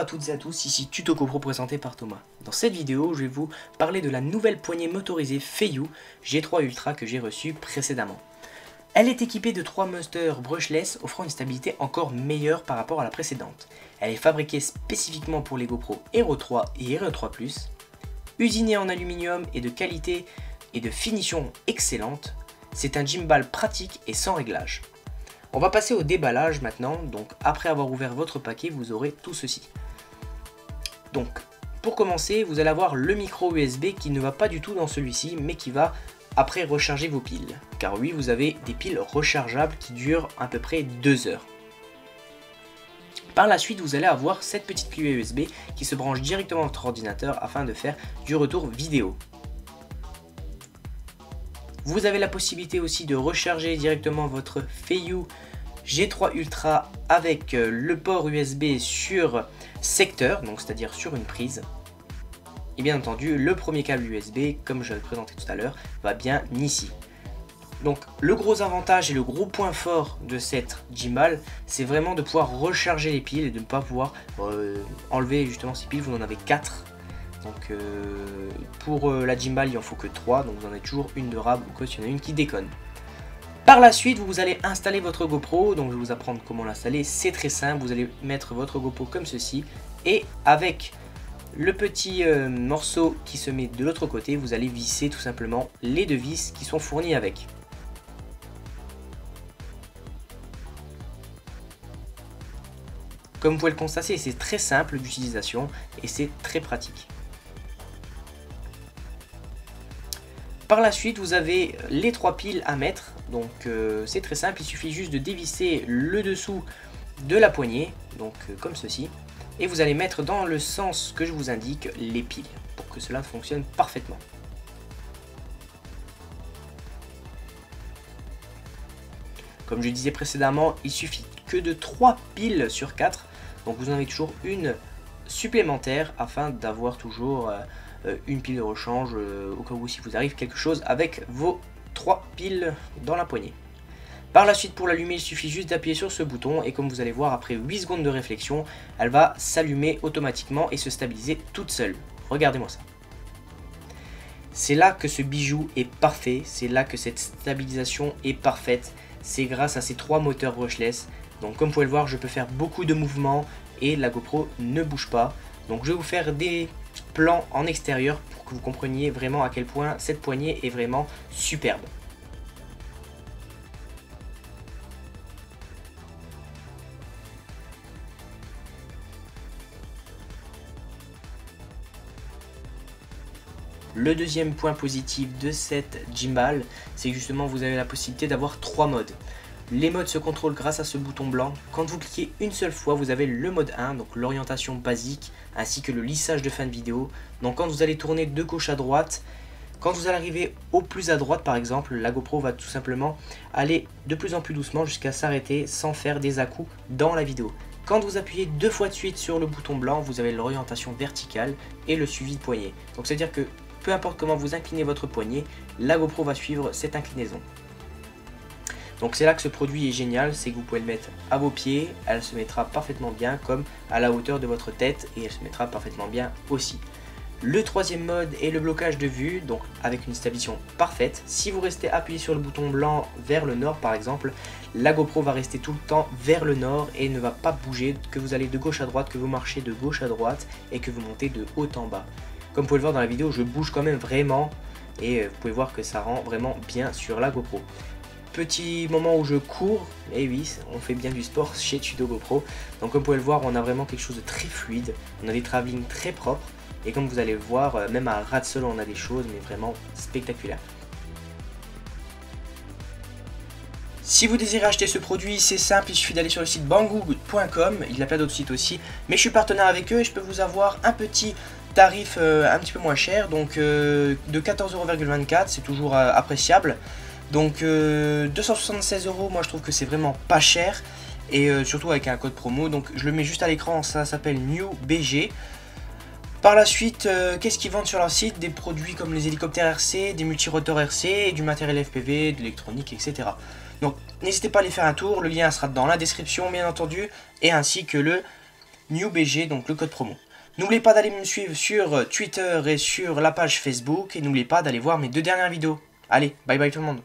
toutes et à tous, ici Tuto GoPro présenté par Thomas. Dans cette vidéo, je vais vous parler de la nouvelle poignée motorisée Feiyou G3 Ultra que j'ai reçue précédemment. Elle est équipée de 3 moteurs brushless offrant une stabilité encore meilleure par rapport à la précédente. Elle est fabriquée spécifiquement pour les GoPro Hero 3 et Hero 3 Plus, usinée en aluminium et de qualité et de finition excellente. C'est un gimbal pratique et sans réglage. On va passer au déballage maintenant, donc après avoir ouvert votre paquet, vous aurez tout ceci. Donc, pour commencer, vous allez avoir le micro USB qui ne va pas du tout dans celui-ci, mais qui va après recharger vos piles. Car oui, vous avez des piles rechargeables qui durent à peu près 2 heures. Par la suite, vous allez avoir cette petite pile USB qui se branche directement à votre ordinateur afin de faire du retour vidéo. Vous avez la possibilité aussi de recharger directement votre Feiyou G3 Ultra avec le port USB sur secteur, donc c'est-à-dire sur une prise. Et bien entendu, le premier câble USB, comme je l'ai présenté tout à l'heure, va bien ici. Donc le gros avantage et le gros point fort de cette gimbal, c'est vraiment de pouvoir recharger les piles et de ne pas pouvoir enlever justement ces piles. Vous en avez 4. Donc pour la gimbal il en faut que 3, donc vous en avez toujours une de rab ou s'il y en a une qui déconne. Par la suite vous allez installer votre GoPro, donc je vais vous apprendre comment l'installer, c'est très simple. Vous allez mettre votre GoPro comme ceci et avec le petit morceau qui se met de l'autre côté, vous allez visser tout simplement les deux vis qui sont fournies avec. Comme vous pouvez le constater, c'est très simple d'utilisation et c'est très pratique. Par la suite, vous avez les 3 piles à mettre, donc c'est très simple, il suffit juste de dévisser le dessous de la poignée, donc comme ceci, et vous allez mettre dans le sens que je vous indique les piles, pour que cela fonctionne parfaitement. Comme je disais précédemment, il suffit que de 3 piles sur 4, donc vous en avez toujours une supplémentaire afin d'avoir toujours une pile de rechange au cas où si vous arrive quelque chose avec vos 3 piles dans la poignée. Par la suite, pour l'allumer, il suffit juste d'appuyer sur ce bouton et comme vous allez voir, après 8 secondes de réflexion, elle va s'allumer automatiquement et se stabiliser toute seule. Regardez-moi ça. C'est là que ce bijou est parfait, c'est là que cette stabilisation est parfaite. C'est grâce à ces 3 moteurs brushless. Donc comme vous pouvez le voir, je peux faire beaucoup de mouvements et la GoPro ne bouge pas. Donc je vais vous faire des plans en extérieur pour que vous compreniez vraiment à quel point cette poignée est vraiment superbe. Le deuxième point positif de cette gimbal, c'est que justement vous avez la possibilité d'avoir 3 modes. Les modes se contrôlent grâce à ce bouton blanc. Quand vous cliquez une seule fois, vous avez le mode 1, donc l'orientation basique, ainsi que le lissage de fin de vidéo. Donc quand vous allez tourner de gauche à droite, quand vous allez arriver au plus à droite par exemple, la GoPro va tout simplement aller de plus en plus doucement jusqu'à s'arrêter sans faire des à-coups dans la vidéo. Quand vous appuyez 2 fois de suite sur le bouton blanc, vous avez l'orientation verticale et le suivi de poignet. Donc c'est à dire que peu importe comment vous inclinez votre poignet, la GoPro va suivre cette inclinaison. Donc c'est là que ce produit est génial, c'est que vous pouvez le mettre à vos pieds, elle se mettra parfaitement bien comme à la hauteur de votre tête et elle se mettra parfaitement bien aussi. Le troisième mode est le blocage de vue, donc avec une stabilisation parfaite. Si vous restez appuyé sur le bouton blanc vers le nord par exemple, la GoPro va rester tout le temps vers le nord et ne va pas bouger, que vous allez de gauche à droite, que vous marchez de gauche à droite et que vous montez de haut en bas. Comme vous pouvez le voir dans la vidéo, je bouge quand même vraiment et vous pouvez voir que ça rend vraiment bien sur la GoPro. Petit moment où je cours, et oui, on fait bien du sport chez Tuto GoPro. Donc comme vous pouvez le voir, on a vraiment quelque chose de très fluide, on a des travelling très propres, et comme vous allez le voir, même à ras de sol on a des choses, mais vraiment spectaculaires. Si vous désirez acheter ce produit, c'est simple, il suffit d'aller sur le site banggood.com, il y a plein d'autres sites aussi, mais je suis partenaire avec eux et je peux vous avoir un petit tarif un petit peu moins cher, donc de 14,24 €, c'est toujours appréciable. Donc 276 €, moi je trouve que c'est vraiment pas cher et surtout avec un code promo, donc je le mets juste à l'écran, ça s'appelle NewBG. Par la suite, qu'est-ce qu'ils vendent sur leur site? Des produits comme les hélicoptères RC, des multirotors RC, du matériel FPV, de l'électronique, etc. Donc n'hésitez pas à aller faire un tour, le lien sera dans la description bien entendu, et ainsi que le NewBG, donc le code promo. N'oubliez pas d'aller me suivre sur Twitter et sur la page Facebook. Et n'oubliez pas d'aller voir mes 2 dernières vidéos. Allez, bye bye tout le monde.